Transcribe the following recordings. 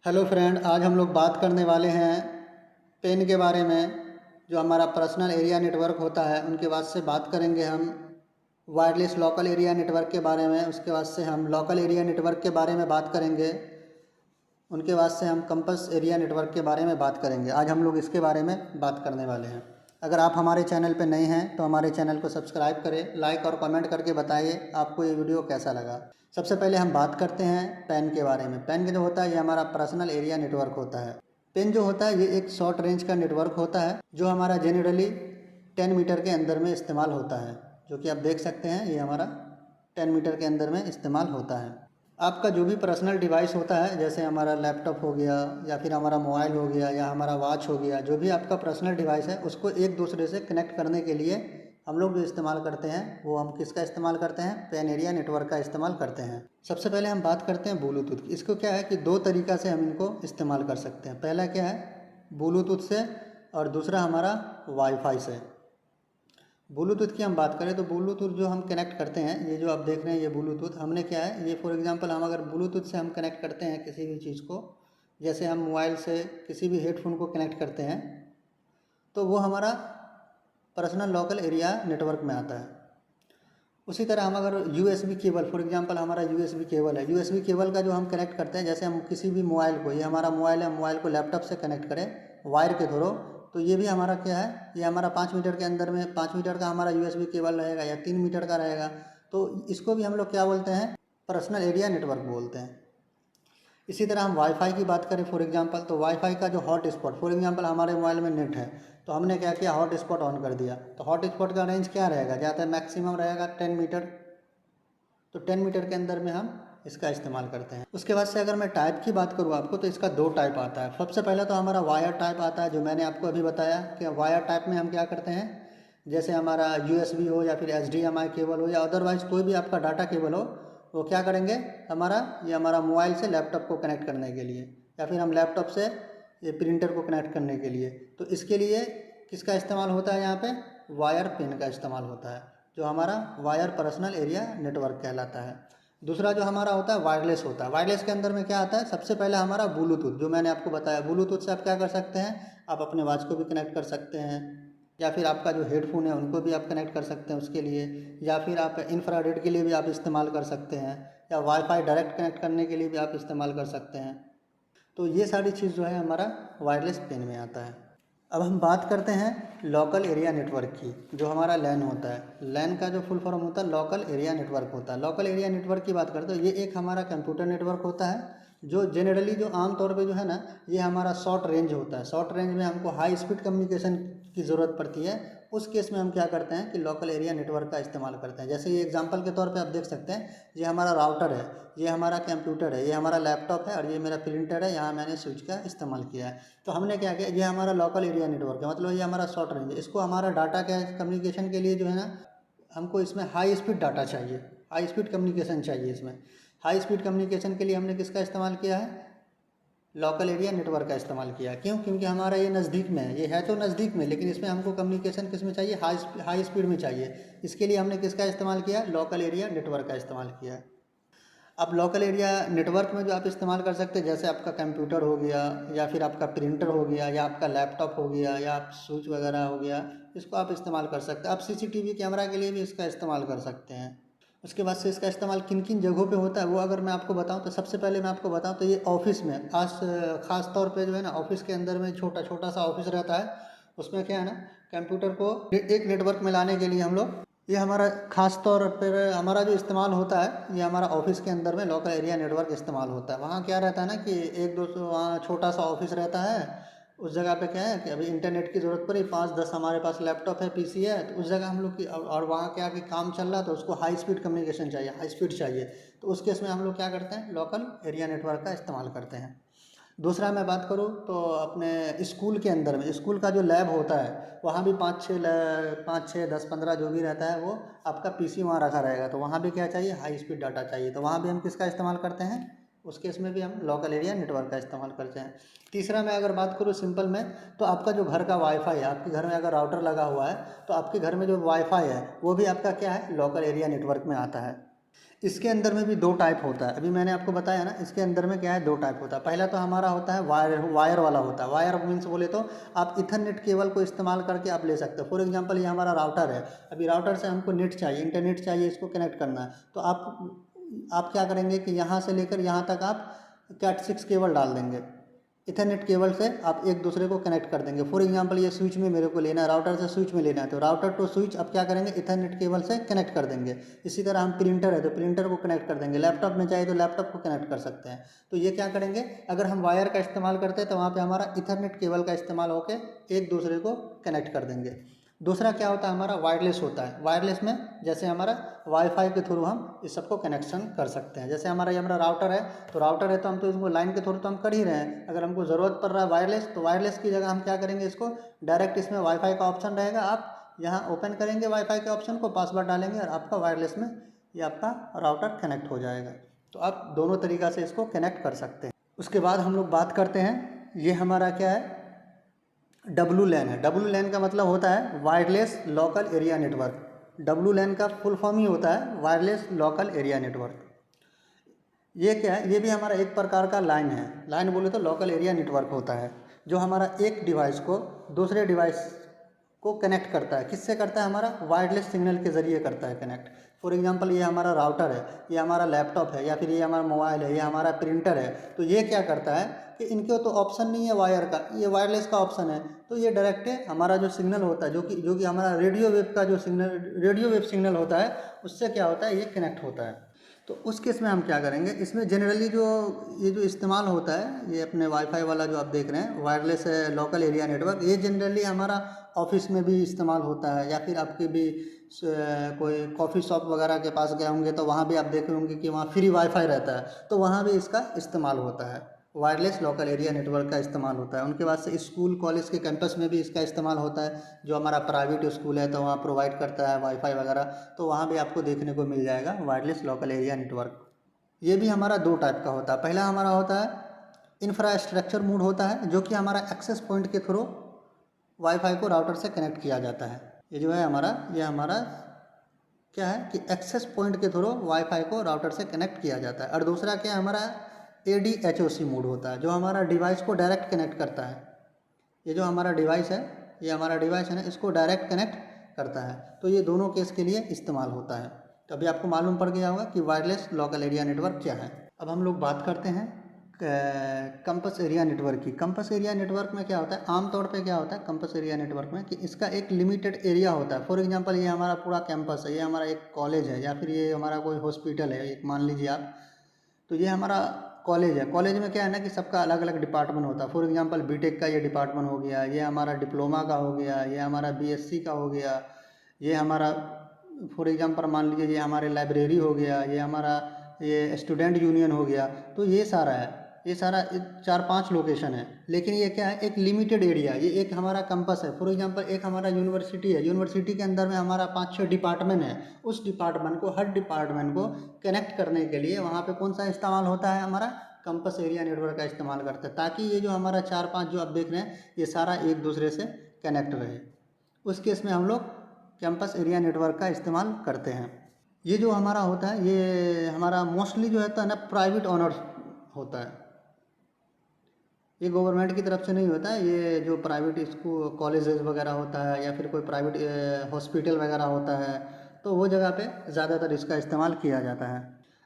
Hello friend, आज हम लोग बात करने वाले हैं पेन के बारे में। जो हमारा पर्सनल एरिया नेटवर्क होता है उनके बाद से बात करेंगे हम वायरलेस लोकल एरिया नेटवर्क के बारे में। उसके बाद से हम लोकल एरिया नेटवर्क के बारे में बात करेंगे। उनके बाद से हम कैंपस एरिया नेटवर्क के बारे में बात करेंगे। आज हम लोग इसके बारे में बात करने वाले हैं। अगर आप हमारे चैनल पर नए हैं तो हमारे चैनल को सब्सक्राइब करें, लाइक और कमेंट करके बताइए आपको ये वीडियो कैसा लगा। सबसे पहले हम बात करते हैं पेन के बारे में। पेन जो होता है ये हमारा पर्सनल एरिया नेटवर्क होता है। पेन जो होता है ये एक शॉर्ट रेंज का नेटवर्क होता है जो हमारा जनरली 10 मीटर के अंदर में इस्तेमाल होता है। जो कि आप देख सकते हैं ये हमारा 10 मीटर के अंदर में इस्तेमाल होता है। आपका जो भी पर्सनल डिवाइस होता है, जैसे हमारा लैपटॉप हो गया या फिर हमारा मोबाइल हो गया या हमारा वॉच हो गया, जो भी आपका पर्सनल डिवाइस है उसको एक दूसरे से कनेक्ट करने के लिए हम लोग जो इस्तेमाल करते हैं वो हम किसका इस्तेमाल करते हैं? पेन एरिया नेटवर्क का इस्तेमाल करते हैं। सबसे पहले हम बात करते हैं ब्लूटूथ की। इसको क्या है कि दो तरीक़ा से हम इनको इस्तेमाल कर सकते हैं। पहला क्या है, ब्लूटूथ से, और दूसरा हमारा वाईफाई से। ब्लूटूथ की हम बात करें तो ब्लूटूथ जो हम कनेक्ट करते हैं, ये जो आप देख रहे हैं ये ब्लूटूथ हमने क्या है, ये फॉर एग्जांपल हम अगर ब्लूटूथ से हम कनेक्ट करते हैं किसी भी चीज़ को, जैसे हम मोबाइल से किसी भी हेडफोन को कनेक्ट करते हैं तो वो हमारा पर्सनल लोकल एरिया नेटवर्क में आता है। उसी तरह हम अगर यूएसबी केबल, फॉर एग्जांपल हमारा यूएसबी केबल है, यूएसबी केबल का जो हम कनेक्ट करते हैं, जैसे हम किसी भी मोबाइल को, ये हमारा मोबाइल है, मोबाइल को लैपटॉप से कनेक्ट करें वायर के थ्रू, तो ये भी हमारा क्या है, ये हमारा 5 मीटर के अंदर में 5 मीटर का हमारा यूएसबी केबल रहेगा या 3 मीटर का रहेगा। तो इसको भी हम लोग क्या बोलते हैं? पर्सनल एरिया नेटवर्क बोलते हैं। इसी तरह हम वाईफाई की बात करें फॉर एग्जांपल, तो वाईफाई का जो हॉट स्पॉट, फॉर एग्जांपल हमारे मोबाइल में नेट है तो हमने क्या किया, हॉट स्पॉट ऑन कर दिया। तो हॉट स्पॉट का रेंज क्या रहेगा? ज़्यादा मैक्सिमम रहेगा 10 मीटर। तो 10 मीटर के अंदर में हम इसका इस्तेमाल करते हैं। उसके बाद से अगर मैं टाइप की बात करूँ आपको, तो इसका 2 टाइप आता है। सबसे पहले तो हमारा वायर टाइप आता है, जो मैंने आपको अभी बताया कि वायर टाइप में हम क्या करते हैं, जैसे हमारा यूएसबी हो या फिर एचडीएमआई केबल हो या अदरवाइज़ कोई भी आपका डाटा केबल हो, वो क्या करेंगे, ये हमारा मोबाइल से लैपटॉप को कनेक्ट करने के लिए, या फिर हम लैपटॉप से ये प्रिंटर को कनेक्ट करने के लिए। तो इसके लिए किसका इस्तेमाल होता है? यहाँ पे वायर पिन का इस्तेमाल होता है, जो हमारा वायर पर्सनल एरिया नेटवर्क कहलाता है। दूसरा जो हमारा होता है वायरलेस होता है। वायरलेस के अंदर में क्या आता है? सबसे पहले हमारा ब्लूटूथ, जो मैंने आपको बताया। ब्लूटूथ से आप क्या कर सकते हैं, आप अपने वॉच को भी कनेक्ट कर सकते हैं, या फिर आपका जो हेडफोन है उनको भी आप कनेक्ट कर सकते हैं उसके लिए, या फिर आप इंफ्रारेड के लिए भी आप इस्तेमाल कर सकते हैं, या वाईफाई डायरेक्ट कनेक्ट करने के लिए भी आप इस्तेमाल कर सकते हैं। तो ये सारी चीज़ जो है हमारा वायरलेस पेन में आता है। अब हम बात करते हैं लोकल एरिया नेटवर्क की, जो हमारा लैन होता है। लैन का जो फुल फॉर्म होता है लोकल एरिया नेटवर्क होता है। लोकल एरिया नेटवर्क की बात करते हैं तो ये एक हमारा कंप्यूटर नेटवर्क होता है, जो जनरली जो आम तौर पे जो है ना, ये हमारा शॉर्ट रेंज होता है। शॉर्ट रेंज में हमको हाई स्पीड कम्युनिकेशन की ज़रूरत पड़ती है। उस केस में हम क्या करते हैं कि लोकल एरिया नेटवर्क का इस्तेमाल करते हैं। जैसे ये एग्जांपल के तौर पे आप देख सकते हैं, ये हमारा राउटर है, ये हमारा कंप्यूटर है, ये हमारा लैपटॉप है, और ये मेरा प्रिंटर है, यहाँ मैंने स्विच का इस्तेमाल किया है। तो हमने क्या किया, ये हमारा लोकल एरिया नेटवर्क है, मतलब ये हमारा शॉर्ट रेंज है। इसको हमारा डाटा क्या है, कम्युनिकेशन के लिए जो है ना, हमको इसमें हाई स्पीड डाटा चाहिए, हाई स्पीड कम्युनिकेशन चाहिए इसमें। हाई स्पीड कम्युनिकेशन के लिए हमने किसका इस्तेमाल किया है? लोकल एरिया नेटवर्क का इस्तेमाल किया। क्यों? क्योंकि हमारा ये नज़दीक में है, ये है तो नज़दीक में, लेकिन इसमें हमको कम्युनिकेशन किस में चाहिए? हाई स्पीड में चाहिए। इसके लिए हमने किसका इस्तेमाल किया? लोकल एरिया नेटवर्क का इस्तेमाल किया। अब लोकल एरिया नेटवर्क में जो आप इस्तेमाल कर सकते हैं, जैसे आपका कंप्यूटर हो गया, या फिर आपका प्रिंटर हो गया, या आपका लैपटॉप हो गया, या आप स्विच वगैरह हो गया, इसको आप इस्तेमाल कर सकते हैं। आप सीसीटीवी कैमरा के लिए भी इसका इस्तेमाल कर सकते हैं। उसके बाद से इसका इस्तेमाल किन किन जगहों पे होता है वो अगर मैं आपको बताऊं, तो सबसे पहले मैं आपको बताऊं तो ये ऑफिस में, ख़ास तौर पे जो है ना, ऑफिस के अंदर में छोटा छोटा सा ऑफिस रहता है, उसमें क्या है ना, कंप्यूटर को एक नेटवर्क में लाने के लिए हम लोग, ये हमारा ख़ास तौर पर हमारा जो इस्तेमाल होता है, ये हमारा ऑफिस के अंदर में लोकल एरिया नेटवर्क इस्तेमाल होता है। वहाँ क्या रहता है ना कि एक दो वहाँ छोटा सा ऑफिस रहता है, उस जगह पे क्या है कि अभी इंटरनेट की ज़रूरत पड़ी, 5-10 हमारे पास लैपटॉप है, पीसी है, तो उस जगह हम लोग की, और वहाँ क्या कि काम चल रहा है तो उसको हाई स्पीड कम्युनिकेशन चाहिए, हाई स्पीड चाहिए। तो उस केस में हम लोग क्या करते हैं, लोकल एरिया नेटवर्क का इस्तेमाल करते हैं। दूसरा मैं बात करूँ तो अपने स्कूल के अंदर में, स्कूल का जो लैब होता है, वहाँ भी 5-6 10-15 जो भी रहता है, वो आपका पीसी वहाँ रखा रहेगा, तो वहाँ भी क्या चाहिए, हाई स्पीड डाटा चाहिए। तो वहाँ भी हम किसका इस्तेमाल करते हैं? उस केस में भी हम लोकल एरिया नेटवर्क का इस्तेमाल करते हैं। तीसरा मैं अगर बात करूँ सिंपल में, तो आपका जो घर का वाईफाई है, आपके घर में अगर राउटर लगा हुआ है, तो आपके घर में जो वाईफाई है वो भी आपका क्या है, लोकल एरिया नेटवर्क में आता है। इसके अंदर में भी दो टाइप होता है। अभी मैंने आपको बताया ना, इसके अंदर में क्या है, दो टाइप होता है। पहला तो हमारा होता है वायर वाला होता है। वायर मीन्स बोले तो आप इथरनेट केबल को इस्तेमाल करके आप ले सकते हो। फॉर एग्जांपल ये हमारा राउटर है, अभी राउटर से हमको नेट चाहिए, इंटरनेट चाहिए, इसको कनेक्ट करना है, तो आप क्या करेंगे कि यहाँ से लेकर यहाँ तक आप कैट 6 केबल डाल देंगे। इथरनेट केबल से आप एक दूसरे को कनेक्ट कर देंगे। फॉर एग्जांपल ये स्विच में मेरे को लेना है, राउटर से स्विच में लेना है, तो राउटर टू स्विच आप क्या करेंगे, इथरनेट केबल से कनेक्ट कर देंगे। इसी तरह हम प्रिंटर है तो प्रिंटर को कनेक्ट कर देंगे, लैपटॉप में चाहिए तो लैपटॉप को कनेक्ट कर सकते हैं। तो ये क्या करेंगे, अगर हम वायर का इस्तेमाल करते हैं तो वहाँ पर हमारा इथरनेट केबल का इस्तेमाल होकर एक दूसरे को कनेक्ट कर देंगे। दूसरा क्या होता है, हमारा वायरलेस होता है। वायरलेस में जैसे हमारा वाईफाई के थ्रू हम इस सबको कनेक्शन कर सकते हैं। जैसे हमारा ये हमारा राउटर है, तो राउटर है तो हम तो इसको लाइन के थ्रू तो हम कर ही रहे हैं। अगर हमको ज़रूरत पड़ रहा है वायरलेस, तो वायरलेस की जगह हम क्या करेंगे, इसको डायरेक्ट इसमें वाईफाई का ऑप्शन रहेगा, आप यहाँ ओपन करेंगे वाईफाई के ऑप्शन को, पासवर्ड डालेंगे और आपका वायरलेस में ये आपका राउटर कनेक्ट हो जाएगा। तो आप दोनों तरीक़ा से इसको कनेक्ट कर सकते हैं। उसके बाद हम लोग बात करते हैं, ये हमारा क्या है, WLAN है। WLAN का मतलब होता है wireless local area network. WLAN का फुल फॉर्म ही होता है वायरलेस लोकल एरिया नेटवर्क। ये क्या है, ये भी हमारा एक प्रकार का लाइन है। लाइन बोले तो लोकल एरिया नेटवर्क होता है, जो हमारा एक डिवाइस को दूसरे डिवाइस को कनेक्ट करता है। किससे करता है, हमारा वायरलेस सिग्नल के ज़रिए करता है कनेक्ट। फॉर एग्जांपल ये हमारा राउटर है, ये हमारा लैपटॉप है, या फिर ये हमारा मोबाइल है, ये हमारा प्रिंटर है। तो ये क्या करता है कि इनके तो ऑप्शन नहीं है वायर का, ये वायरलेस का ऑप्शन है। तो ये डायरेक्ट हमारा जो सिग्नल होता है, जो कि हमारा रेडियो वेव का जो सिग्नल, रेडियो वेव सिग्नल होता है, उससे क्या होता है, ये कनेक्ट होता है। तो उस केस में हम क्या करेंगे, इसमें जनरली ये जो इस्तेमाल होता है, ये अपने वाईफाई वाला जो आप देख रहे हैं वायरलेस लोकल एरिया नेटवर्क, ये जनरली हमारा ऑफिस में भी इस्तेमाल होता है, या फिर आपके भी कोई कॉफ़ी शॉप वगैरह के पास गए होंगे तो वहाँ भी आप देखे होंगे कि वहाँ फ्री वाईफाई रहता है, तो वहाँ भी इसका इस्तेमाल होता है। वायरलेस लोकल एरिया नेटवर्क का इस्तेमाल होता है। उनके बाद से स्कूल कॉलेज के कैंपस में भी इसका इस्तेमाल होता है। जो हमारा प्राइवेट स्कूल है तो वहाँ प्रोवाइड करता है वाईफाई वगैरह, तो वहाँ भी आपको देखने को मिल जाएगा वायरलेस लोकल एरिया नेटवर्क। ये भी हमारा दो टाइप का होता है। पहला हमारा होता है इंफ्रास्ट्रक्चर मोड होता है, जो कि हमारा एक्सेस पॉइंट के थ्रू वाईफाई को राउटर से कनेक्ट किया जाता है। ये जो है हमारा, ये हमारा क्या है कि एक्सेस पॉइंट के थ्रू वाईफाई को राउटर से कनेक्ट किया जाता है। और दूसरा क्या है, हमारा ADHOC मोड होता है, जो हमारा डिवाइस को डायरेक्ट कनेक्ट करता है। ये जो हमारा डिवाइस है, ये हमारा डिवाइस है ना, इसको डायरेक्ट कनेक्ट करता है। तो ये दोनों केस के लिए इस्तेमाल होता है। तो अभी आपको मालूम पड़ गया होगा कि वायरलेस लोकल एरिया नेटवर्क क्या है। अब हम लोग बात करते हैं कैंपस एरिया नेटवर्क की। कैंपस एरिया नेटवर्क में क्या होता है, आमतौर पे क्या होता है कैंपस एरिया नेटवर्क में, कि इसका एक लिमिटेड एरिया होता है। फॉर एग्जांपल ये हमारा पूरा कैंपस है, ये हमारा एक कॉलेज है, या फिर ये हमारा कोई हॉस्पिटल है, एक मान लीजिए आप। तो ये हमारा कॉलेज है। कॉलेज में क्या है ना कि सबका अलग अलग डिपार्टमेंट होता है। फॉर एग्जांपल बीटेक का ये डिपार्टमेंट हो गया, ये हमारा डिप्लोमा का हो गया, ये हमारा BSc का हो गया, ये हमारा फॉर एग्जांपल मान लीजिए ये हमारे लाइब्रेरी हो गया, ये हमारा ये स्टूडेंट यूनियन हो गया। तो ये सारा है, ये सारा 4-5 लोकेशन है। लेकिन ये क्या है, एक लिमिटेड एरिया, ये एक हमारा कैंपस है। फॉर एग्जांपल एक हमारा यूनिवर्सिटी है, यूनिवर्सिटी के अंदर में हमारा 5-6 डिपार्टमेंट है। उस डिपार्टमेंट को, हर डिपार्टमेंट को कनेक्ट करने के लिए वहाँ पे कौन सा इस्तेमाल होता है, हमारा कैंपस एरिया नेटवर्क का इस्तेमाल करते हैं, ताकि ये जो हमारा 4-5 जो आप देख रहे हैं, ये सारा एक दूसरे से कनेक्ट रहे। उस केस में हम लोग कैंपस एरिया नेटवर्क का इस्तेमाल करते हैं। ये जो हमारा होता है, ये हमारा मोस्टली जो है ना प्राइवेट ऑनर्स होता है। ये गवर्नमेंट की तरफ से नहीं होता है। ये जो प्राइवेट स्कूल कॉलेजेस वगैरह होता है, या फिर कोई प्राइवेट हॉस्पिटल वगैरह होता है, तो वो जगह पे ज़्यादातर इसका इस्तेमाल किया जाता है।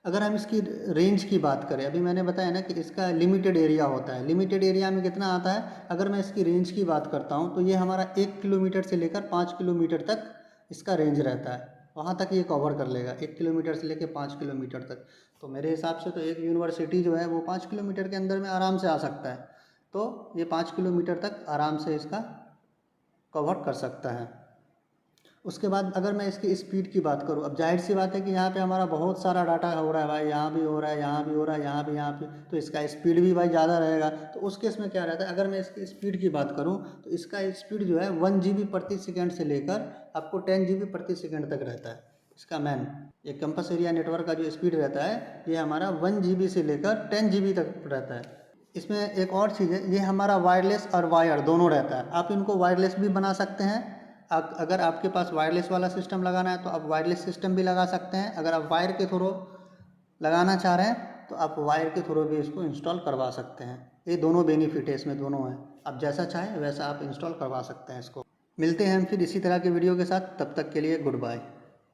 अगर हम इसकी रेंज की बात करें, अभी मैंने बताया ना कि इसका लिमिटेड एरिया होता है। लिमिटेड एरिया में कितना आता है, अगर मैं इसकी रेंज की बात करता हूँ तो ये हमारा 1 किलोमीटर से लेकर 5 किलोमीटर तक इसका रेंज रहता है। वहाँ तक ये कवर कर लेगा, 1 किलोमीटर से लेकर 5 किलोमीटर तक। तो मेरे हिसाब से तो एक यूनिवर्सिटी जो है वो 5 किलोमीटर के अंदर में आराम से आ सकता है। तो ये 5 किलोमीटर तक आराम से इसका कवर कर सकता है। उसके बाद अगर मैं इसकी स्पीड की बात करूँ, अब जाहिर सी बात है कि यहाँ पे हमारा बहुत सारा डाटा हो रहा है भाई, यहाँ भी हो रहा है, यहाँ भी हो रहा है, यहाँ भी, तो इसका स्पीड भी भाई ज़्यादा रहेगा। तो उस केस में क्या रहता है, अगर मैं इसकी स्पीड की बात करूँ तो इसका स्पीड जो है 1 GB प्रति सेकेंड से लेकर आपको 10 GB प्रति सेकेंड तक रहता है। इसका ये कैंपस एरिया नेटवर्क का जो स्पीड रहता है, ये हमारा 1 GB से लेकर 10 GB तक रहता है। इसमें एक और चीज़ है, ये हमारा वायरलेस और वायर दोनों रहता है। आप इनको वायरलेस भी बना सकते हैं। अगर आपके पास वायरलेस वाला सिस्टम लगाना है तो आप वायरलेस सिस्टम भी लगा सकते हैं। अगर आप वायर के थ्रू लगाना चाह रहे हैं तो आप वायर के थ्रू भी इसको इंस्टॉल करवा सकते हैं। ये दोनों बेनिफिट है इसमें, दोनों हैं। आप जैसा चाहें वैसा आप इंस्टॉल करवा सकते हैं इसको। मिलते हैं हम फिर इसी तरह के वीडियो के साथ, तब तक के लिए गुड बाय।